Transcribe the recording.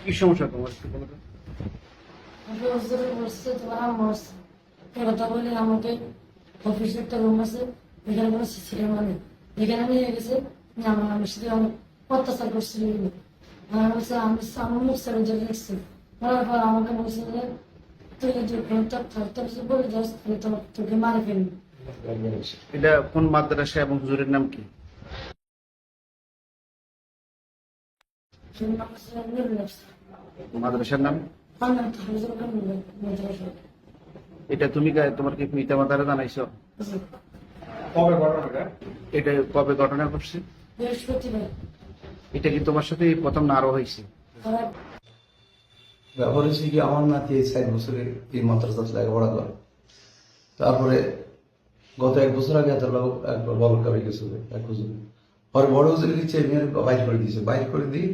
কি সমস্যা তোমার একটু বলো তো? তোমার আম্মা আসছে এ কথা বলে আমাকে অফিসে একটা রুম আছে, এখানে কোনো সিসি ক্যামেরা নেই, এখানে নিয়ে গেছে যে আমার সাথে অনেক অত্যাচার করছিল। আর বলছে আমি আমার মুখ সাথে জেলে দেখছি, বলার পর আমাকে বলছে যে তুই যদি তোর কিছু বলে যাস তাহলে তোকে মারে ফেলবি। এটা কোন মাদ্রাসা এবং হুজুরের নাম কি? মাদ্রাসার নাম? এটা তুমি তোমার কি পিতা মাতারা জানাইছো? কবে ঘটনাটা? এটা কবে ঘটনা ঘটছে? বৃহস্পতিবার। এটা কি তোমার সাথে এই প্রথম না আরো হয়েছে? ব্যাপার হচ্ছে কি, আমার নাতি এই ৬ বছরে এই মাদ্রাসাতে লেখাপড়া করে। তারপরে গত ১ বছর আগে এত একবার বলকাবে গেছিল এক হুজুর, পরে বড় হুজুর দিচ্ছে, বাইর করে দিয়েছে। বাইর করে দিয়ে